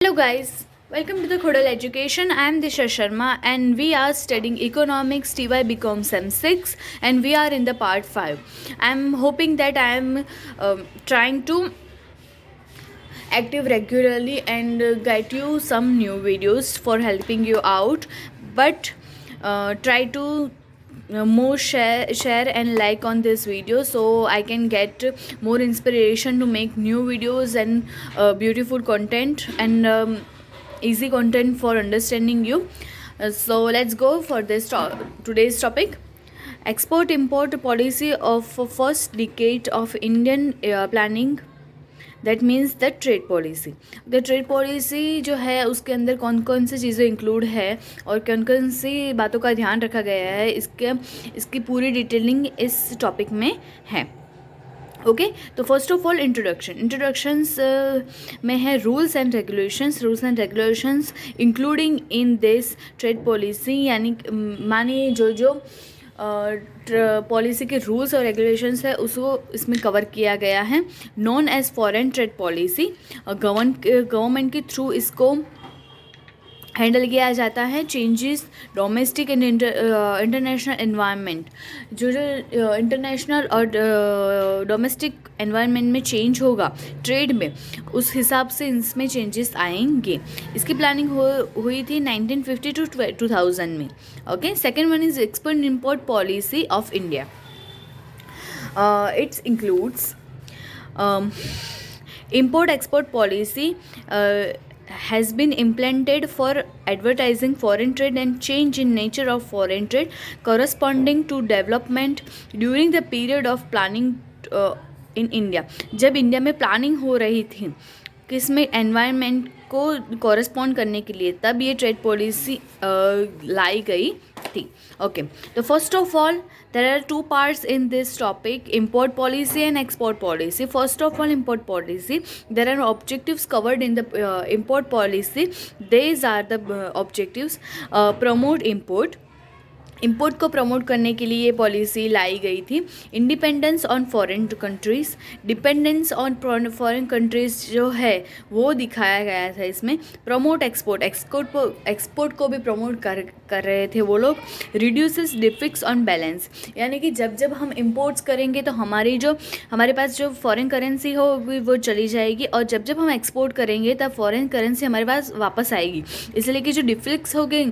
Hello guys, welcome to the Khodal Education. I am Disha Sharma and we are studying Economics TY BCom Sem 6 and we are in the part 5. I am hoping that I am trying to active regularly and get you some new videos for helping you out, but try to more share and like on this video so I can get more inspiration to make new videos and beautiful content and easy content for understanding you. So let's go for this today's topic. Export import policy of first decade of Indian planning, that means the trade policy. The trade policy जो है उसके अंदर कौन कौन सी चीज़ें include है और कौन कौन सी बातों का ध्यान रखा गया है, इसकी पूरी डिटेलिंग इस टॉपिक में है. ओके, तो फर्स्ट ऑफ ऑल इंट्रोडक्शंस में है rules and regulations including in this trade policy. यानी मानिए जो पॉलिसी के रूल्स और रेगुलेशंस है उसको इसमें कवर किया गया है. Non as foreign trade policy, government के थ्रू इसको हैंडल किया जाता है. Changes domestic and international environment, जो इंटरनेशनल और डोमेस्टिक एनवायरनमेंट में चेंज होगा ट्रेड में, उस हिसाब से इसमें चेंजेस आएंगे. इसकी प्लानिंग हुई थी 1950 टू 2000 में. Okay, second one is export import policy of India. It's includes import export policy has been implemented for advertising foreign trade and change in nature of foreign trade corresponding to development during the period of planning in India. जब India में planning हो रही थी किसमें environment को correspond करने के लिए, तब ये ट्रेड पॉलिसी लाई गई थी. ओके, तो first of all there are two parts in this topic: import policy and export policy. First of all, import policy. There are objectives covered in the import policy. These are the objectives: promote import को promote करने के लिए ये policy लाई गई थी. Independence on foreign countries, dependence on foreign countries जो है वो दिखाया गया था इसमें. प्रमोट एक्सपोर्ट को भी प्रमोट कर रहे थे वो लोग. रिड्यूसेस डिफिक्स ऑन बैलेंस, यानी कि जब हम इंपोर्ट्स करेंगे तो हमारे पास जो फॉरेन करेंसी हो वो चली जाएगी, और जब हम एक्सपोर्ट करेंगे तब फॉरेन करेंसी हमारे पास वापस आएगी. इसलिए कि जो डिफिक्स हो गए,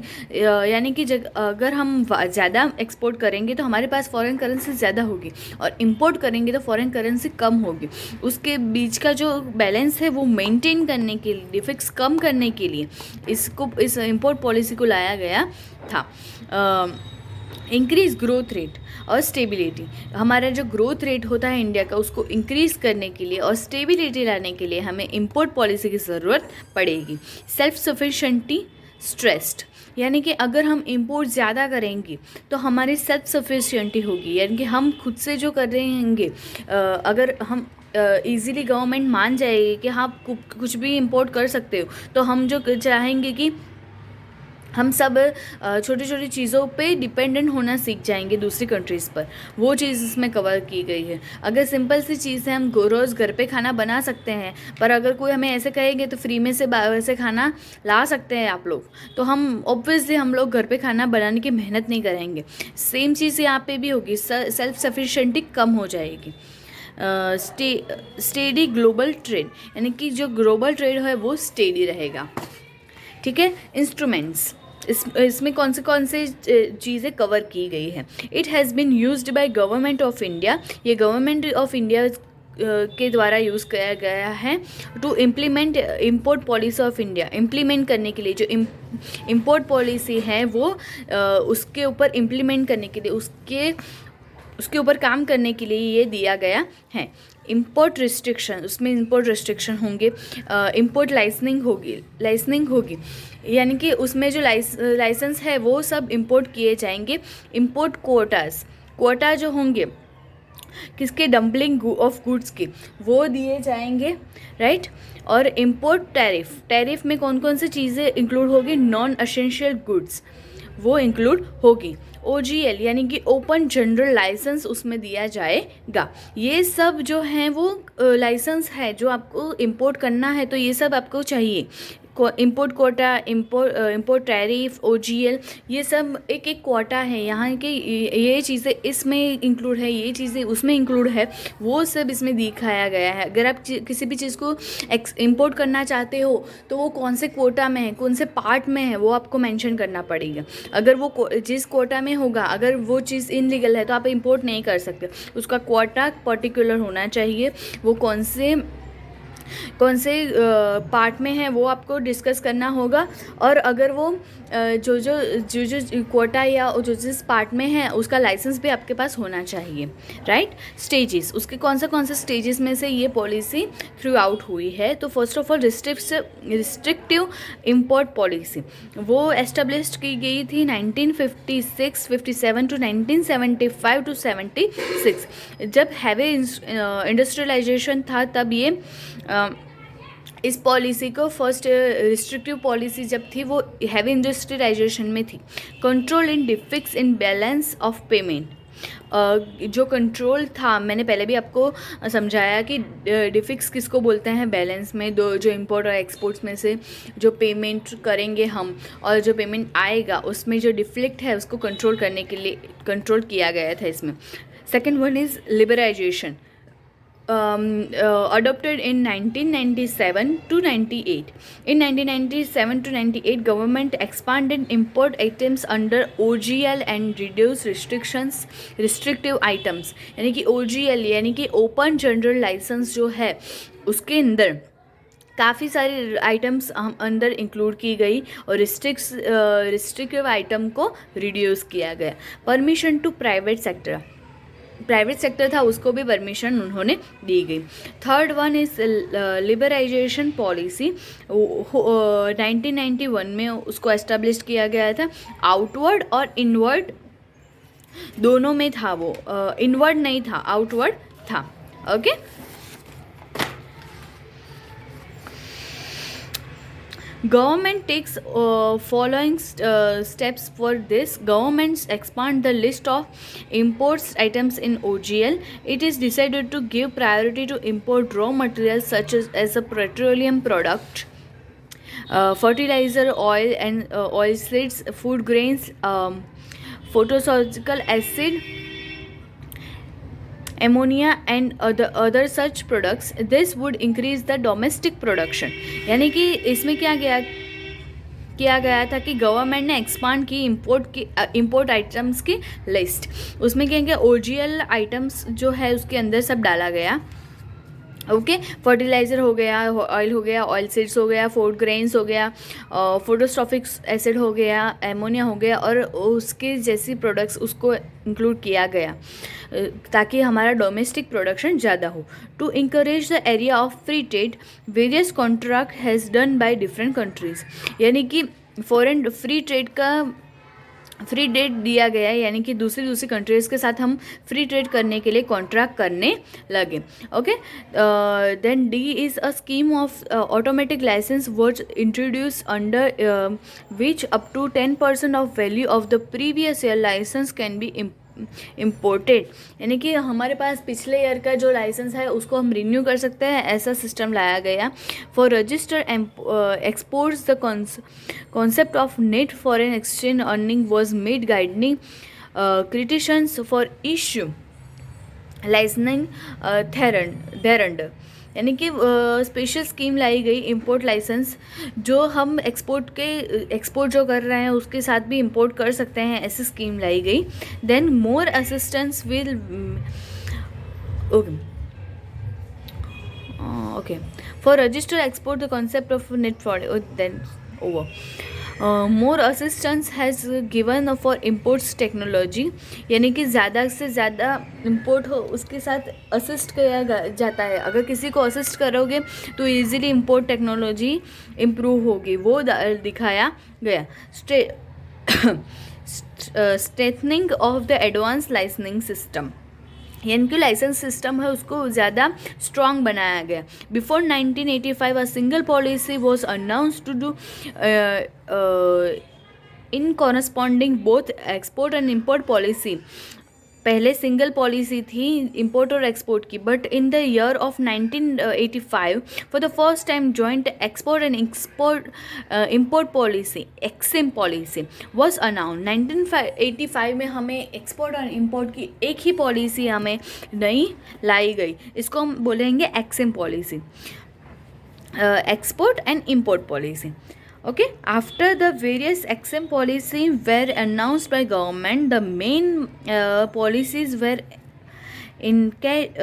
यानी कि अगर हम ज़्यादा एक्सपोर्ट करेंगे तो हमारे पास फॉरेन करेंसी ज़्यादा होगी और इंपोर्ट करेंगे तो फॉरेन करेंसी कम होगी. उसके बीच का जो बैलेंस है वो मेंटेन करने के लिए, डिफिक्स कम करने के लिए इस इंपोर्ट पॉलिसी को लाया गया था. इंक्रीज ग्रोथ रेट और स्टेबिलिटी, हमारा जो ग्रोथ रेट होता है इंडिया का उसको इंक्रीज़ करने के लिए और स्टेबिलिटी लाने के लिए हमें इंपोर्ट पॉलिसी की ज़रूरत पड़ेगी. सेल्फ सफिशेंटी स्ट्रेस्ड, यानी कि अगर हम इंपोर्ट ज़्यादा करेंगे तो हमारी सेल्फ सफिशिएंटी होगी, यानी कि हम खुद से जो कर रहे होंगे, अगर हम इजीली गवर्नमेंट मान जाएगी कि हाँ कुछ भी इंपोर्ट कर सकते हो, तो हम जो चाहेंगे कि हम सब छोटी छोटी चीज़ों पे डिपेंडेंट होना सीख जाएंगे दूसरी कंट्रीज़ पर. वो चीज़ इसमें कवर की गई है. अगर सिंपल सी चीज़ है, हम रोज़ घर पे खाना बना सकते हैं, पर अगर कोई हमें ऐसे कहेंगे तो फ्री में से वैसे खाना ला सकते हैं आप लोग, तो हम ऑब्वियसली हम लोग घर पे खाना बनाने की मेहनत नहीं करेंगे. सेम चीज़ यहाँ पे भी होगी, सेल्फ सफिशेंटी कम हो जाएगी. स्टेडी ग्लोबल ट्रेड, यानी कि जो ग्लोबल ट्रेड है वो स्टेडी रहेगा. ठीक है. इंस्ट्रूमेंट्स, इसमें कौन से चीज़ें कवर की गई हैं. It has been used by government of India, ये गवर्नमेंट ऑफ इंडिया के द्वारा यूज़ किया गया है. To implement import policy of India, implement करने के लिए जो इम्पोर्ट पॉलिसी है वो उसके ऊपर इम्प्लीमेंट करने के लिए, उसके ऊपर काम करने के लिए ये दिया गया है. इंपोर्ट रिस्ट्रिक्शन, उसमें इंपोर्ट रिस्ट्रिक्शन होंगे. इंपोर्ट लाइसेंसिंग होगी, यानी कि उसमें जो लाइसेंस है वो सब इंपोर्ट किए जाएंगे. इंपोर्ट कोटा जो होंगे किसके, डंपलिंग ऑफ गुड्स के, वो दिए जाएंगे, राइट. और इंपोर्ट टैरिफ में कौन कौन सी चीज़ें इंक्लूड होगी, नॉन एसेंशियल गुड्स वो इंक्लूड होगी. OGL यानी कि ओपन जनरल लाइसेंस उसमें दिया जाएगा. ये सब जो हैं वो लाइसेंस है जो आपको इंपोर्ट करना है, तो ये सब आपको चाहिए. Import quota, import tariff, OGL, ये सब एक एक कोटा है यहाँ के। ये चीज़ें इसमें इंक्लूड है, ये चीज़ें उसमें इंक्लूड है, वो सब इसमें दिखाया गया है। अगर आप किसी भी चीज़ को इम्पोर्ट करना चाहते हो तो वो कौन से कोटा में है, कौन से पार्ट में है, वो आपको मेंशन करना पड़ेगा। अगर वो जिस कोटा में होगा, अगर वो चीज़ इनलीगल है तो आप इम्पोर्ट नहीं कर सकते। उसका कोटा पर्टिकुलर होना चाहिए, वो कौन से पार्ट में है वो आपको डिस्कस करना होगा। और अगर वो जो कोटा या जो जिस पार्ट में है उसका लाइसेंस भी आपके पास होना चाहिए, राइट। स्टेजेस, उसके कौन से स्टेजेस में से ये पॉलिसी थ्रू आउट हुई है। तो first of all restrictive import policy, वो एस्टेब्लिश की गई थी 1957 टू 1975 टू 76। जब हैवी इंडस्ट्रियलाइजेशन था तब ये इस पॉलिसी को फर्स्ट रिस्ट्रिक्टिव पॉलिसी जब थी वो हैवी इंडस्ट्रियलाइजेशन में थी। Control in deficits in balance of payment, जो कंट्रोल था, मैंने पहले भी आपको समझाया कि डिफिक्स किसको बोलते हैं। बैलेंस में दो जो इंपोर्ट और एक्सपोर्ट्स में से जो पेमेंट करेंगे हम और जो पेमेंट आएगा उसमें जो डिफ्लिक्ट है उसको कंट्रोल करने के लिए कंट्रोल किया गया था इसमें। Second one is liberalisation, adopted in 1997 to 98. In 1997 to 98, government expanded import items under OGL and reduced restrictive items. यानी कि OGL यानी कि ओपन जनरल लाइसेंस जो है उसके अंदर काफ़ी सारी आइटम्स हम अंदर इंक्लूड की गई और रिस्ट्रिक्टिव आइटम को रिड्यूस किया गया। परमिशन टू प्राइवेट सेक्टर था उसको भी परमिशन उन्होंने दी गई। Third one is liberalisation policy, 1991 में उसको एस्टेब्लिश किया गया था। आउटवर्ड और इनवर्ड दोनों में था वो, इनवर्ड नहीं था, आउटवर्ड था। Okay, Government takes following steps for this. Governments expand the list of imports items in OGL. It is decided to give priority to import raw materials such as a petroleum product, fertilizer, oil and oilseeds, food grains, photosoluble acid, ammonia and other such products. This would increase the domestic production. यानी कि इसमें किया गया था कि government ने expand की import items की लिस्ट। उसमें क्या क्या OGL आइटम्स जो है उसके अंदर सब डाला गया। ओके, फर्टिलाइज़र हो गया, ऑयल हो गया, ऑयल सीड्स हो गया, फूड ग्रेन्स हो गया, फोटोस्टॉफिक एसिड हो गया, एमोनिया हो गया और उसके जैसी प्रोडक्ट्स उसको इंक्लूड किया गया ताकि हमारा डोमेस्टिक प्रोडक्शन ज़्यादा हो। To encourage the area of free trade, various contract has done by different countries. यानी कि फॉरेन फ्री ट्रेड का फ्री ट्रेड दिया गया है, यानी कि दूसरी कंट्रीज़ के साथ हम फ्री ट्रेड करने के लिए कॉन्ट्रैक्ट करने लगे। Okay, then the is a scheme of automatic license was introduce under which up to 10% of value of the previous year license can be imported. यानी कि हमारे पास पिछले ईयर का जो लाइसेंस है उसको हम रिन्यू कर सकते हैं, ऐसा सिस्टम लाया गया। For register exports the concept of net foreign exchange earning was made guiding criterions for issue licensing thereafter। यानी कि स्पेशल स्कीम लाई गई इंपोर्ट लाइसेंस, जो हम एक्सपोर्ट जो कर रहे हैं उसके साथ भी इंपोर्ट कर सकते हैं, ऐसी स्कीम लाई गई। Then more assistance will okay for register export the concept of net fraud, then over more assistance has given for imports technology. यानी कि ज़्यादा से ज़्यादा इम्पोर्ट हो उसके साथ असिस्ट किया जाता है। अगर किसी को असिस्ट करोगे तो इजीली इम्पोर्ट टेक्नोलॉजी इम्प्रूव होगी, वो दिखाया गया। Strengthening of the advance licensing system, यानी कि लाइसेंस सिस्टम है उसको ज़्यादा स्ट्रॉन्ग बनाया गया। Before 1985 a single policy was announce to do in corresponding both export and import policy. पहले सिंगल पॉलिसी थी इंपोर्ट और एक्सपोर्ट की, but in the year of 1985 for the first time joint export and import policy EXIM policy was announce. 1985 में हमें export और import की एक ही policy हमें नई लाई गई, इसको हम बोलेंगे Exim policy, export and import policy. Okay, after the various EXIM policy were announced by government, the main policies were enacted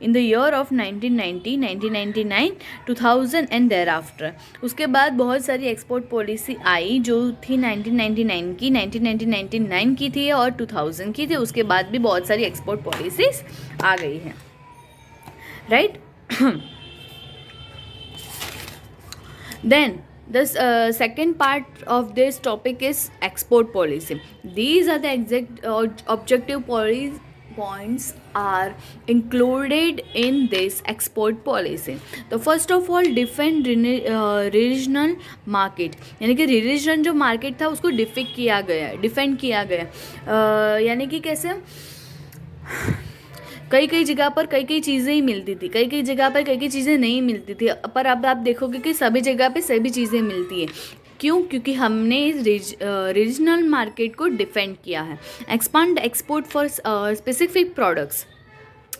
in the year of 1990, 1999, 2000 and thereafter. उसके बाद बहुत सारी एक्सपोर्ट पॉलिसी आई जो थी 1999 की, 1999 की थी और 2000 की थी। उसके बाद भी बहुत सारी एक्सपोर्ट पॉलिसीज आ गई हैं, right. Then the second part of this topic is export policy. These are the exact objective points are included in this export policy. The first of all, defend regional market, यानी कि reason जो market था उसको defend किया गया, यानी कि कैसे कई जगह पर कई चीज़ें ही मिलती थी, कई जगह पर कई चीज़ें नहीं मिलती थी, पर अब आप देखोगे कि सभी जगह पे सभी चीज़ें मिलती है। क्यों? क्योंकि हमने रीजनल मार्केट को डिफेंड किया है। Expand export for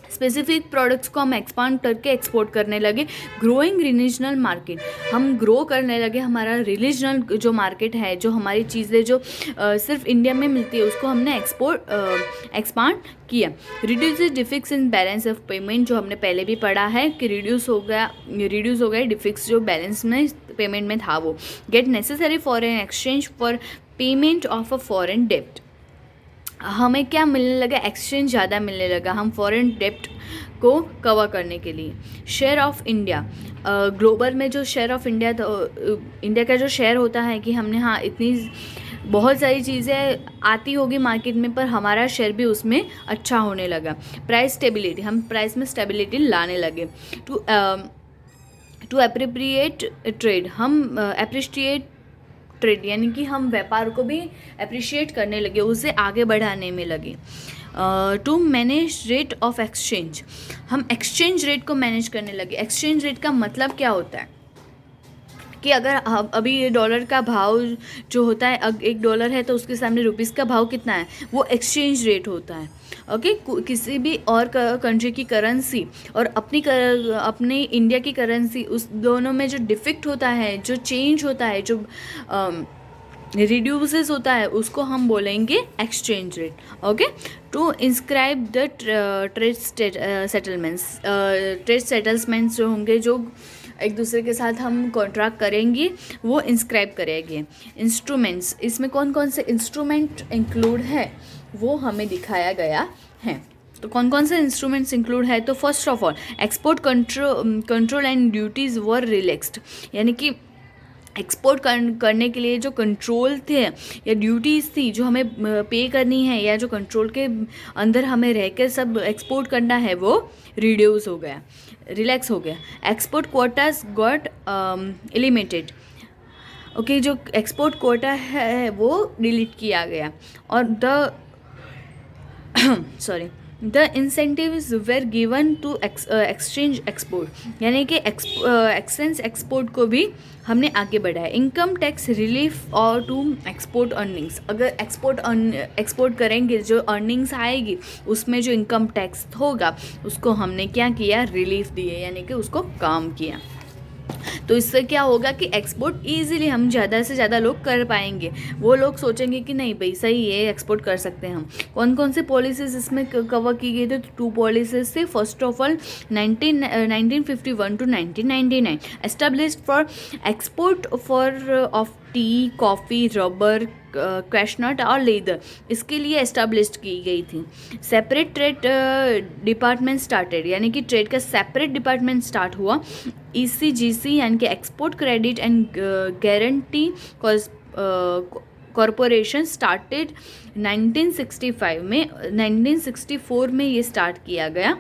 specific products को हम एक्सपांड करके एक्सपोर्ट करने लगे। ग्रोइंग रीजनल मार्केट, हम ग्रो करने लगे। हमारा रीजनल जो मार्केट है, जो हमारी चीज़ें जो सिर्फ इंडिया में मिलती है, उसको हमने एक्सपांड किया। Reduce deficits in balance of payment, जो हमने पहले भी पढ़ा है कि रिड्यूस हो गया डिफिक्स जो बैलेंस में पेमेंट में था वो। Get necessary foreign exchange for payment of a foreign डेप्ट, हमें क्या मिलने लगा? एक्सचेंज ज़्यादा मिलने लगा हम फॉरेन डेप्ट को कवर करने के लिए। शेयर ऑफ इंडिया, ग्लोबल में जो शेयर ऑफ इंडिया, तो इंडिया का जो शेयर होता है कि हमने इतनी बहुत सारी चीज़ें आती होगी मार्केट में, पर हमारा शेयर भी उसमें अच्छा होने लगा। प्राइस स्टेबिलिटी, हम प्राइस में स्टेबिलिटी लाने लगे। टू अप्रोप्रिएट ट्रेड, हम अप्रिशिएट ट्रेड, यानी कि हम व्यापार को भी अप्रिशिएट करने लगे, उसे आगे बढ़ाने में लगे। To manage rate of exchange, हम एक्सचेंज रेट को मैनेज करने लगे। एक्सचेंज रेट का मतलब क्या होता है कि अगर अभी डॉलर का भाव जो होता है, $1 है तो उसके सामने रुपीज़ का भाव कितना है, वो एक्सचेंज रेट होता है। ओके, किसी भी और कंट्री की करेंसी और अपने इंडिया की करेंसी, उस दोनों में जो डिफेक्ट होता है, जो चेंज होता है, जो रिड्यूसेस होता है, उसको हम बोलेंगे exchange rate. Okay, to inscribe the trade settlements जो होंगे, जो एक दूसरे के साथ हम कॉन्ट्रैक्ट करेंगे, वो इंस्क्राइब करेंगे। इंस्ट्रूमेंट्स, इसमें कौन कौन से इंस्ट्रूमेंट इंक्लूड है वो हमें दिखाया गया है। तो कौन कौन से इंस्ट्रूमेंट्स इंक्लूड है? तो first of all, export control and duties were relaxed, यानी कि एक्सपोर्ट करने के लिए जो कंट्रोल थे या ड्यूटीज़ थी जो हमें पे करनी है, या जो कंट्रोल के अंदर हमें रहकर सब एक्सपोर्ट करना है, वो रिड्यूस हो गया, रिलैक्स हो गया। Export quotas got eliminated, okay, जो एक्सपोर्ट कोटा है वो डिलीट किया गया। और the incentives were given to exchange export, यानी कि एक्सचेंज एक्सपोर्ट को भी हमने आगे बढ़ाया। इनकम टैक्स रिलीफ और टू एक्सपोर्ट अर्निंग्स, अगर एक्सपोर्ट करेंगे, जो अर्निंग्स आएगी उसमें जो इनकम टैक्स होगा उसको हमने क्या किया? रिलीफ दिए, यानी कि उसको कम किया। तो इससे क्या होगा कि एक्सपोर्ट ईजिली हम ज़्यादा से ज़्यादा लोग कर पाएंगे। वो लोग सोचेंगे कि नहीं भाई सही है, एक्सपोर्ट कर सकते हैं हम। कौन कौन से पॉलिसीज इसमें कवर की गई थी? तो 2 पॉलिसीज थे। First of all 1951 to 1999 established for export of T, coffee, rubber, cashew nut और लेदर, इसके लिए एस्टेब्लिश की गई थी। सेपरेट ट्रेड डिपार्टमेंट स्टार्टेड, यानी कि ट्रेड का सेपरेट डिपार्टमेंट स्टार्ट हुआ। ECGC यानी कि export credit and guarantee corporation started 1965 में, 1964 में ये स्टार्ट किया गया।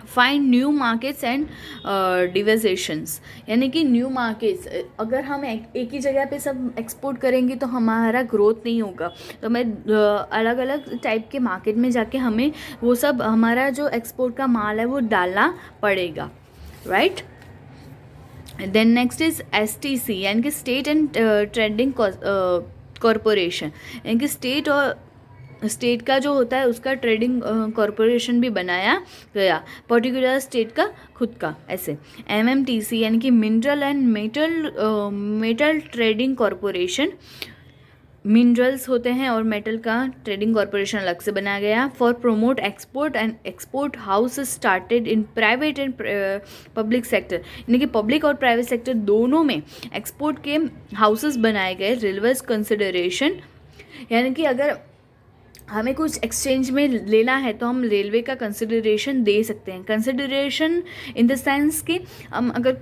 फाइंड न्यू मार्केट्स एंड डिवेजेशंस, यानी कि न्यू मार्केट्स, अगर हम एक ही जगह पे सब एक्सपोर्ट करेंगे तो हमारा ग्रोथ नहीं होगा, तो हमें अलग अलग टाइप के मार्केट में जाके हमें वो सब हमारा जो एक्सपोर्ट का माल है वो डालना पड़ेगा, right. Then next is STC, यानी कि स्टेट एंड ट्रेडिंग कॉरपोरेशन, यानी कि स्टेट और स्टेट का जो होता है उसका ट्रेडिंग कॉरपोरेशन भी बनाया गया, पर्टिकुलर स्टेट का खुद का, ऐसे। MMTC, यानी कि mineral and metal trading corporation, minerals होते हैं और मेटल का ट्रेडिंग कॉरपोरेशन अलग से बनाया गया। For promote export and export house started in private and public sector, यानी कि पब्लिक और प्राइवेट सेक्टर दोनों में एक्सपोर्ट के हाउसेस बनाए गए। रेलवेज कंसिडरेशन, यानी कि अगर हमें कुछ एक्सचेंज में लेना है तो हम रेलवे का कंसिडरेशन दे सकते हैं। कंसिडरेशन इन द सेंस कि हम अगर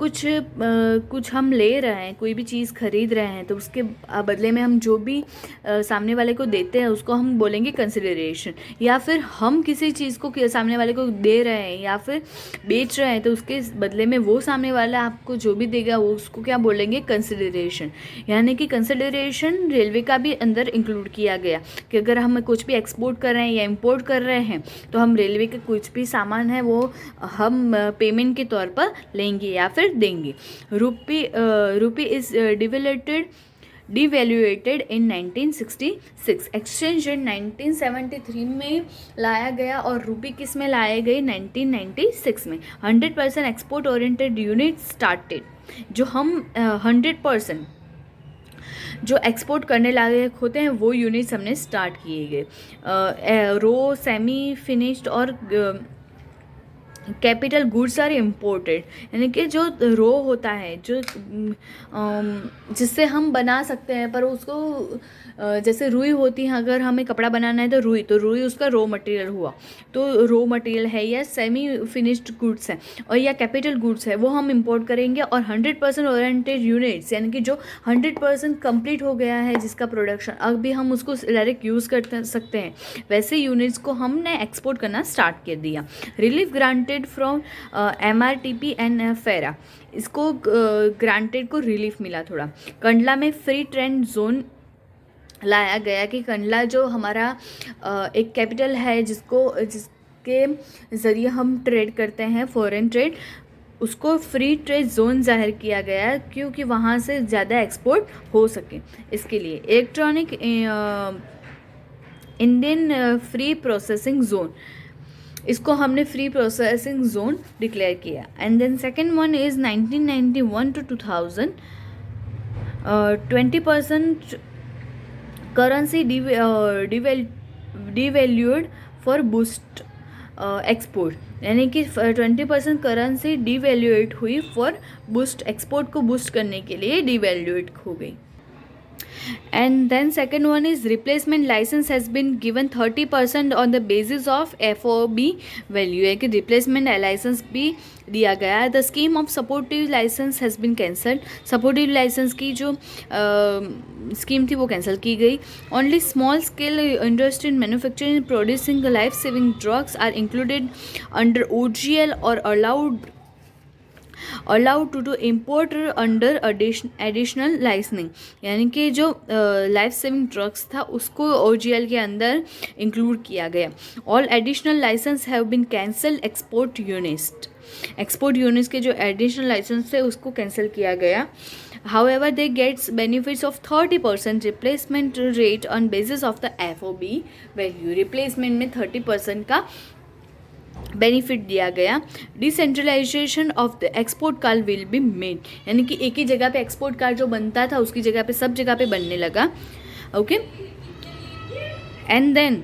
कुछ हम ले रहे हैं, कोई भी चीज़ खरीद रहे हैं, तो उसके बदले में हम जो भी सामने वाले को देते हैं उसको हम बोलेंगे कंसिडरेशन। या फिर हम किसी चीज़ को सामने वाले को दे रहे हैं या फिर बेच रहे हैं, तो उसके बदले में वो सामने वाला आपको जो भी देगा वो उसको क्या बोलेंगे, कंसिडरेशन। यानी कि कंसिडरेशन रेलवे का भी अंदर इंक्लूड किया गया कि अगर हम कुछ भी एक्सपोर्ट कर रहे हैं या इंपोर्ट कर रहे हैं तो हम रेलवे का कुछ भी सामान है वो हम पेमेंट के तौर पर लेंगे या फिर देंगे। Rupee is devaluated in 1966, exchange rate 1973 में लाया गया और रूपी किस में लाए गए, 1996 में। 100% एक्सपोर्ट ओरिएंटेड यूनिट स्टार्टेड, जो हम 100% जो एक्सपोर्ट करने लायक होते हैं वो यूनिट्स हमने स्टार्ट किए गए। रो, सेमी फिनिश्ड और कैपिटल गुड्स आर इम्पोर्टेड, यानी कि जो रो होता है जो जिससे हम बना सकते हैं, पर उसको जैसे रुई होती है, अगर हमें कपड़ा बनाना है तो रुई उसका रो मटेरियल हुआ, तो रो मटेरियल है, या सेमी फिनिश्ड गुड्स है और या कैपिटल गुड्स है, वो हम इंपोर्ट करेंगे। और 100% ओरिएंटेड यूनिट्स, यानी कि जो 100% कंप्लीट हो गया है जिसका प्रोडक्शन, अब भी हम उसको डायरेक्ट यूज़ कर सकते हैं, वैसे यूनिट्स को हमने एक्सपोर्ट करना स्टार्ट कर दिया। Relief granted from MRTP and फेरा, इसको ग्रांटेड को रिलीफ मिला थोड़ा। कंडला में फ्री ट्रेड जोन लाया गया कि कंडला जो हमारा एक कैपिटल है जिसके ज़रिए हम ट्रेड करते हैं, फॉरेन ट्रेड, उसको फ्री ट्रेड जोन जाहिर किया गया क्योंकि वहाँ से ज़्यादा एक्सपोर्ट हो सके, इसके लिए। Electronic Indian free processing zone, इसको हमने फ्री प्रोसेसिंग जोन डिक्लेयर किया। And then second one is 1991 to 2000, 20% currency devalued for boost export, यानी कि 20% करेंसी डिवैल्यूएट हुई फॉर बूस्ट एक्सपोर्ट को बूस्ट करने के लिए डिवैल्यूएट हो गई। And then second one is replacement license has been given 30% on the basis of FOB value, है कि replacement license भी दिया गया है। The scheme of supportive license has been cancelled, supportive license की जो स्कीम थी वो कैंसिल की गई। Only small scale industry in manufacturing and producing life saving drugs are included under OGL or allowed to do import under additional licensing, यानी कि जो life saving drugs था उसको OGL के अंदर इंक्लूड किया गया। All additional license have been cancel. Export units के जो एडिशनल लाइसेंस थे उसको कैंसिल किया गया। However, they gets benefits of 30% replacement rate on basis of the FOB value, replacement में 30% का बेनिफिट दिया गया। Decentralization of the export card will be made, यानी कि एक ही जगह पे एक्सपोर्ट कार्ड जो बनता था उसकी जगह पे सब जगह पे बनने लगा। Okay, and then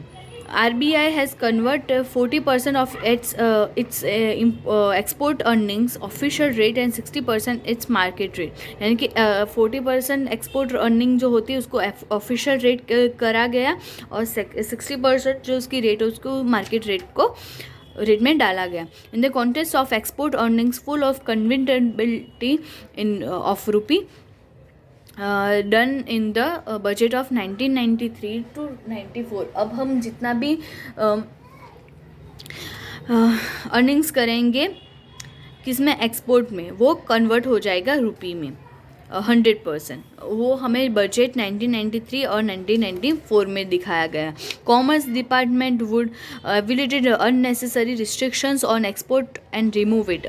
RBI has convert 40% of its export earnings official rate and 60% its market rate, यानी कि 40% एक्सपोर्ट अर्निंग जो होती है उसको ऑफिशियल रेट करा गया और 60% जो उसकी रेट है उसको मार्केट रेट में डाला गया। In the context of export earnings full of convertibility in of रूपी done in the budget of 1993 to 94। अब हम जितना भी अर्निंग्स करेंगे किसमें, एक्सपोर्ट में, वो कन्वर्ट हो जाएगा रुपी में 100%। वो हमें बजट 1993 और 1994 में दिखाया गया। Commerce department would eliminated unnecessary restrictions on export and remove it.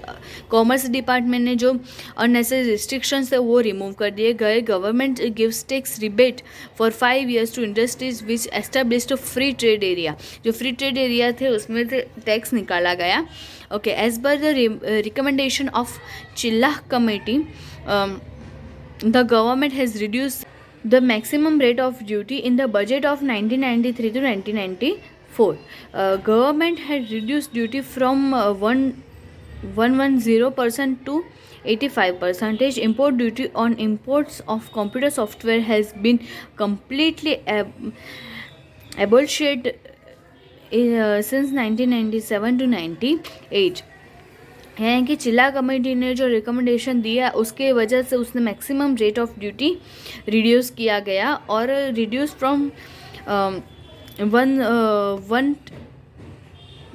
Commerce department ने जो अननेसेसरी रिस्ट्रिक्शंस है वो रिमूव कर दिए गए। Government gives tax rebate for 5 years to industries which established free trade area. जो फ्री ट्रेड एरिया थे उसमें से टैक्स निकाला गया। Okay, as per the recommendation of Chelliah committee, the government has reduced the maximum rate of duty in the budget of 1993 to 1994. Government had reduced duty from 110% to 85%. Import duty on imports of computer software has been completely abolished since 1997 to 98. यानी कि चिल्ला committee ने जो recommendation दिया उसके वजह से उसने maximum rate of duty reduce किया गया, और रिड्यूस फ्रॉम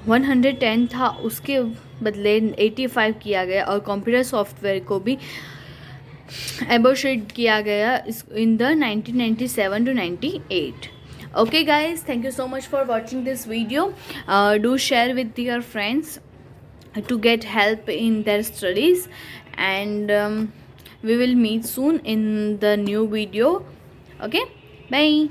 110 था उसके बदले 85 किया गया, और कंप्यूटर सॉफ्टवेयर को भी एबोलिश किया गया in the 1997 to 98. Okay guys, thank you so much for watching this video. Do share with your friends to get help in their studies, and we will meet soon in the new video. Okay, bye.